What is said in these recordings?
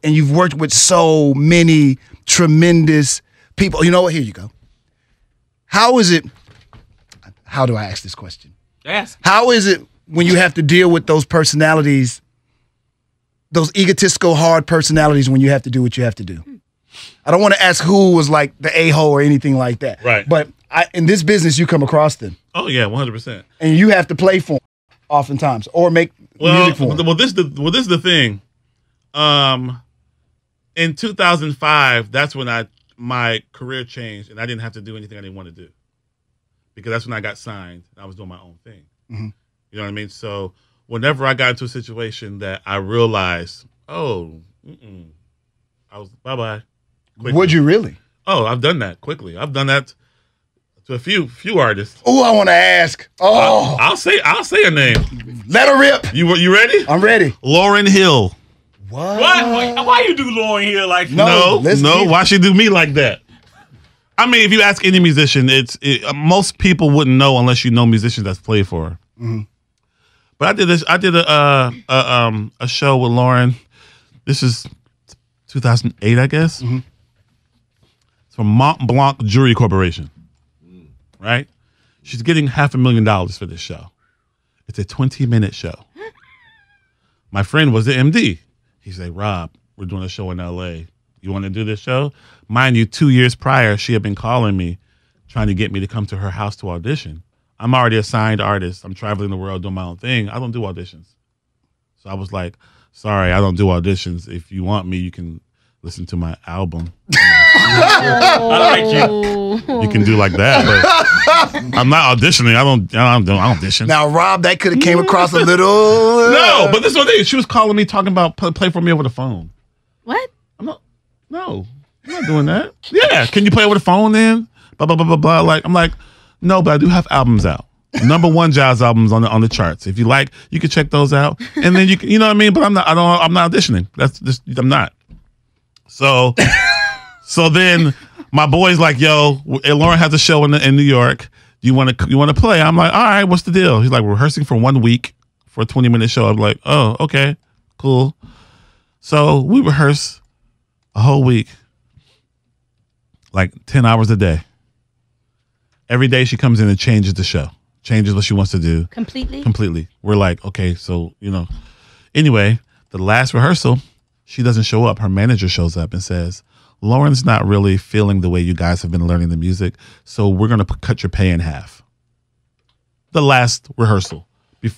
and you've worked with so many tremendous people. You know what? Here you go. How is it? How do I ask this question? Ask. How is it when you have to deal with those personalities, those egotistical, hard personalities when you have to do what you have to do? I don't want to ask who was like the a-hole or anything like that. Right. But in this business, you come across them. Oh, yeah, 100%. And you have to play for them oftentimes or make music for them. Well, this is the thing. In 2005, that's when my career changed, and I didn't have to do anything I didn't want to do. Because that's when I got signed. I was doing my own thing. Mm-hmm. You know what I mean? So whenever I got into a situation that I realized, I was bye-bye. Quickly. Would you really? Oh, I've done that quickly. I've done that to a few artists. Oh, I want to ask. Oh, I'll say a name. Let her rip. You ready? I'm ready. Lauryn Hill. What? Why you do Lauryn Hill like that? No. Why she do me like that? I mean, if you ask any musician, most people wouldn't know unless you know musicians that's played for her. Mm-hmm. But I did this. I did a show with Lauryn. This is 2008, I guess. Mm-hmm. It's from Mont Blanc Jewelry Corporation. Right? She's getting $500,000 for this show. It's a 20-minute show. My friend was the MD. He said, Rob, we're doing a show in LA. You want to do this show? Mind you, 2 years prior, she had been calling me, trying to get me to come to her house to audition. I'm already a signed artist. I'm traveling the world doing my own thing. I don't do auditions. So I was like, sorry, I don't do auditions. If you want me, you can listen to my album. I like you. You can do like that, but I'm not auditioning. I don't audition. Now, Rob, that could have came across a little. No, but this one thing, she was calling me talking about play for me over the phone. What? No, I'm not doing that. Yeah, can you play over the phone then? Blah blah blah blah blah. Like I'm like, no, but I do have albums out. #1 jazz albums on the charts. If you like, you can check those out, and then you know what I mean. But I'm not auditioning. That's just I'm not. So then my boy's like, yo, Lauryn has a show in New York. You want to play? I'm like, all right, what's the deal? He's like, we're rehearsing for 1 week for a 20-minute show. I'm like, oh, okay, cool. So we rehearse a whole week, like 10 hours a day. Every day she comes in and changes the show, changes what she wants to do. Completely. We're like, okay, so, anyway, the last rehearsal, she doesn't show up. Her manager shows up and says, Lauryn's not really feeling the way you guys have been learning the music, so we're going to cut your pay in half. The last rehearsal,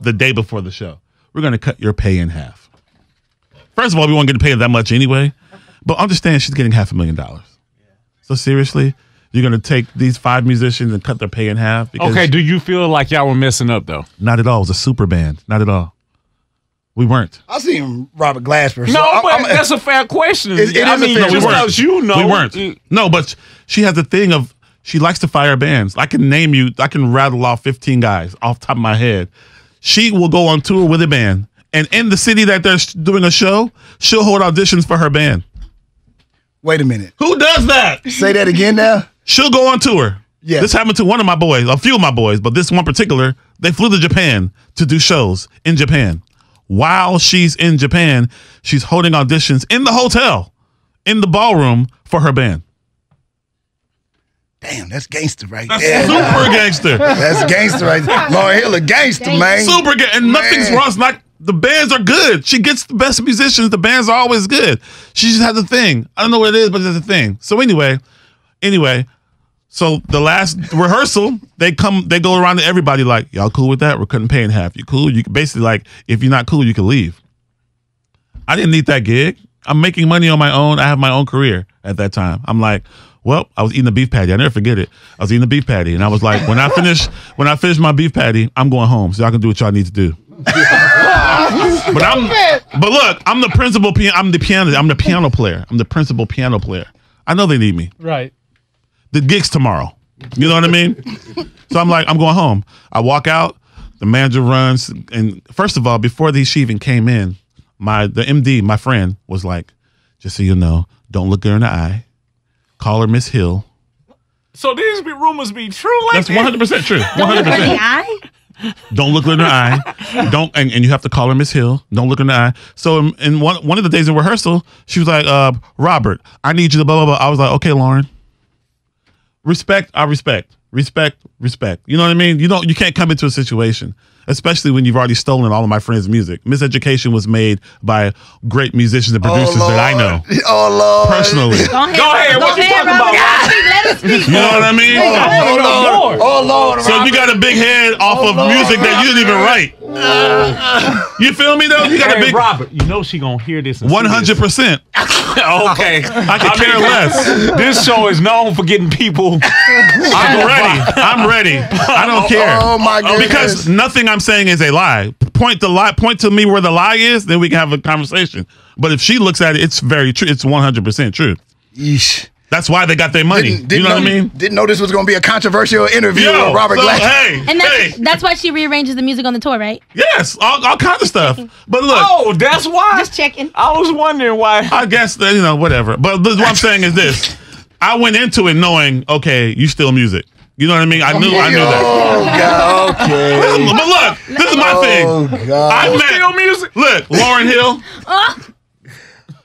the day before the show, we're going to cut your pay in half. First of all, we won't get paid that much anyway, but understand she's getting $500,000. So seriously, you're going to take these 5 musicians and cut their pay in half? Okay, do you feel like y'all were messing up, though? Not at all. It was a super band. Not at all. We weren't. I seen Robert Glasper. So no, but that's a fair question. It is a fair question. We weren't. No, but she has a thing of, she likes to fire bands. I can rattle off 15 guys off the top of my head. She will go on tour with a band, and in the city that they're doing a show, she'll hold auditions for her band. Wait a minute. Who does that? Say that again now. She'll go on tour. Yeah. This happened to one of my boys, a few of my boys, but this one particular, they flew to Japan to do shows in Japan. While she's in Japan, she's holding auditions in the hotel, in the ballroom for her band. Damn, that's gangster right That's there. super gangster. That's gangster right there. Lauryn Hill a gangster, man. Super gangster. And nothing's wrong. It's not, the bands are good. She gets the best musicians. The bands are always good. She just has a thing. I don't know what it is, but it's a thing. So anyway, so the last rehearsal, they go around to everybody like, y'all cool with that? We're cutting pay in half. You cool? You basically like, if you're not cool, you can leave. I didn't need that gig. I'm making money on my own. I have my own career at that time. I'm like, well, I was eating a beef patty. I never forget it. I was eating a beef patty, and I was like, when I finish my beef patty, I'm going home, so y'all can do what y'all need to do. But look, I'm the principal. I'm the pianist. I'm the piano player. I'm the principal piano player. I know they need me. Right. The gig's tomorrow. You know what I mean? So I'm like, I'm going home. I walk out. The manager runs, and first of all, before she even came in, the MD, my friend, was like, just so you know, don't look her in the eye. Call her Miss Hill. So these rumors be true? Like that's 100% true. 100%. Don't look her in the eye. And you have to call her Miss Hill. Don't look her in the eye. So in one of the days in rehearsal, she was like, Robert, I need you to blah, blah, blah. I was like, okay, Lauryn. Respect, I respect. Respect. You know what I mean? You can't come into a situation, especially when you've already stolen all of my friends' music. Miseducation was made by great musicians and producers that I know. Oh, Lord. Personally. Go ahead. What you talking about? Let us speak. You know what I mean? Oh, Lord. So you got a big head off of music that you didn't even write. You feel me though? You got a big Robert. You know she gonna hear this. 100%. Okay. I could care less. This show is known for getting people. I'm ready. I don't care. Oh my goodness. Because nothing I'm saying is a lie. Point to me where the lie is, then we can have a conversation. But if she looks at it, it's very true. It's 100% true. Yeesh. That's why they got their money. You know what I mean? Didn't know this was going to be a controversial interview with Robert Glasper. Hey, And that's why she rearranges the music on the tour, right? yes, all kinds of stuff. But look, Oh, that's why. Just checking. I was wondering why. I guess that, whatever. But what I'm saying is this: I went into it knowing, okay, you steal music. You know what I mean? I knew that. Oh, God. Okay. But look, this is my thing. Oh, God. I Steal met, music. look, Lauryn Hill.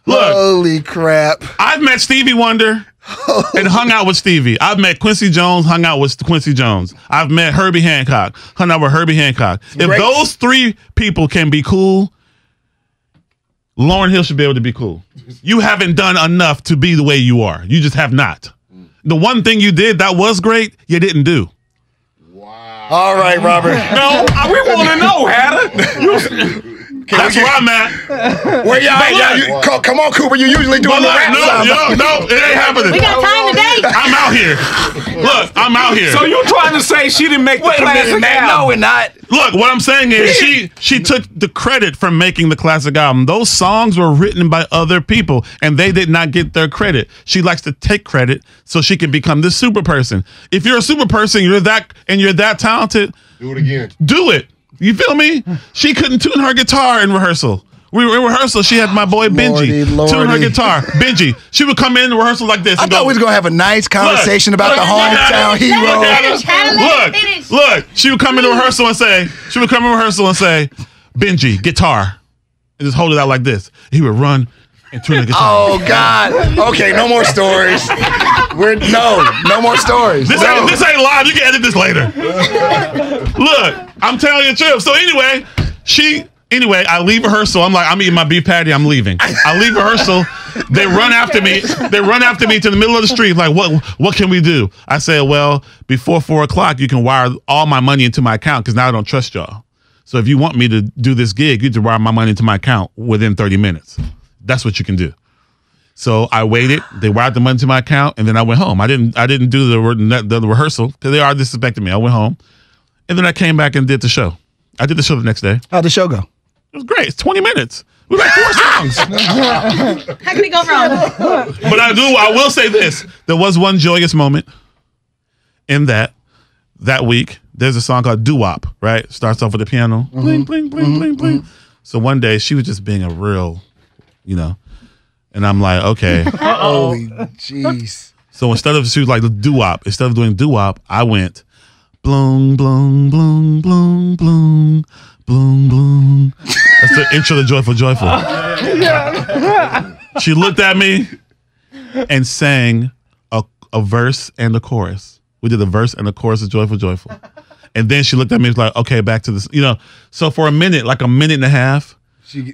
Look, Holy crap. I've met Stevie Wonder and hung out with Stevie. I've met Quincy Jones, hung out with Quincy Jones. I've met Herbie Hancock, hung out with Herbie Hancock. If Great. those three people can be cool, Lauryn Hill should be able to be cool. You haven't done enough to be the way you are. You just have not. The one thing you did that was great, you didn't do. All right, Robert. No, we want to know, Hatter. That's where I'm at. Where y'all at? Come on, Cooper. You usually doing the rap song. No, it ain't happening. We got time today. I'm out here. Look, I'm out here. So you trying to say she didn't make the classic album? No, we're not. Look, what I'm saying is she took the credit for making the classic album. Those songs were written by other people, and they did not get their credit. She likes to take credit so she can become this super person. If you're a super person, you're that talented. Do it again. Do it. You feel me? She couldn't tune her guitar in rehearsal. We were in rehearsal. She had my boy Benji tune her guitar. Benji. She would come in rehearsal like this. I thought we was going to have a nice conversation about the Haunted Town hero. Look, she would come into rehearsal and say, Benji, guitar. And just hold it out like this. He would run and tune the guitar. Oh, God. Okay, no more stories. No more stories. This ain't live. You can edit this later. Look, I'm telling you the truth. So anyway, I leave rehearsal. I'm like, I'm eating my beef patty. I'm leaving. I leave rehearsal. They run after me. To the middle of the street. Like, what can we do? I say, well, before 4 o'clock, you can wire all my money into my account because now I don't trust y'all. So if you want me to do this gig, you have to wire my money into my account within 30 minutes. That's what you can do. So I waited. They wired the money to my account, and then I went home. I didn't do the rehearsal because they already disrespected me. I went home, and then I came back and did the show. I did the show the next day. How'd the show go? It was great. It's 20 minutes. We like 4 songs. How can it go wrong? But I will say this. There was one joyous moment in that week. There's a song called Doo-Wop, right? Starts off with the piano. Bling, bling, bling, bling, bling. So one day she was just being a real, and I'm like, okay. Holy jeez. So she was like the doo-wop. Instead of doing doo-wop, I went bloom, bloom, bloom, bloom, bloom, bloom, bloom. That's the intro to Joyful Joyful. She looked at me and sang a verse and a chorus. We did a verse and a chorus of Joyful Joyful. And then she looked at me and was like, okay, back to this. So for a minute, like a minute and a half,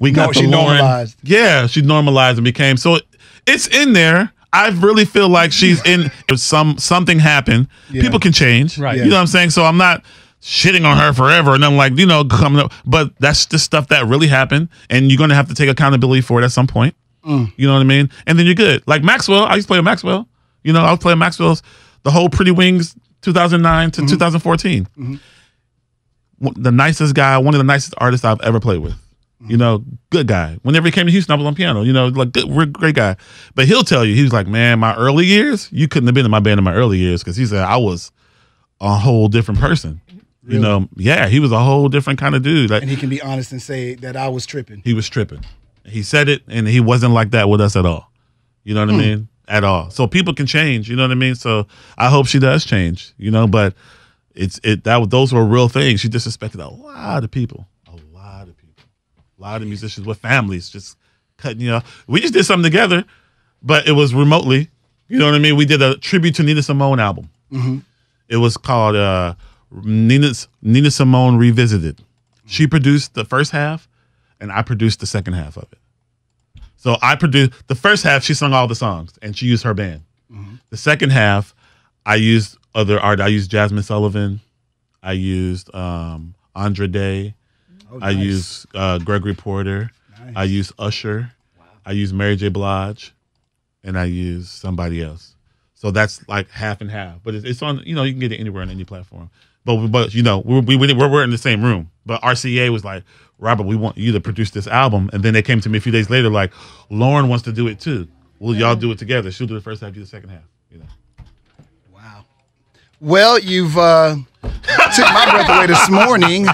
we got the Lauryn. Normalized. Yeah, she normalized and became. So it's in there. I really feel like she's in. If something happened, people can change. Right. You know what I'm saying? So I'm not shitting on her forever. And I'm like, coming up. But that's just stuff that really happened. And you're going to have to take accountability for it at some point. You know what I mean? And then you're good. Like Maxwell, I used to play with Maxwell. I was playing Maxwell's the whole Pretty Wings 2009 to 2014. The nicest guy, one of the nicest artists I've ever played with. Good guy. Whenever he came to Houston, I was on piano. Like great guy. But he'll tell you, he was like, man, my early years, you couldn't have been in my band in my early years because he said I was a whole different person. Really? He was a whole different kind of dude. Like, And he can be honest and say that I was tripping. he was tripping. He said it, and he wasn't like that with us at all. You know what I mean? At all. So people can change. You know what I mean? So I hope she does change. But those were real things. She disrespected a lot of people, a lot of musicians with families just cutting you off. We just did something together, but it was remotely. You know what I mean? We did a tribute to Nina Simone album. Mm-hmm. It was called Nina Simone Revisited. She produced the first half, and I produced the second half of it. So I produced the first half. She sung all the songs, and she used her band. Mm-hmm. The second half, I used other art. I used Jasmine Sullivan. I used Andra Day. Oh, nice. I used Gregory Porter. Nice. I used Usher. Wow. I used Mary J. Blige, and I used somebody else. So that's like half and half. But it's on. You can get it anywhere on any platform. But we're in the same room. But RCA was like, Robert, we want you to produce this album. And then they came to me a few days later like, Lauryn wants to do it too. Will y'all do it together? She'll do the first half, you the second half. Wow. Well, you've took my breath away this morning.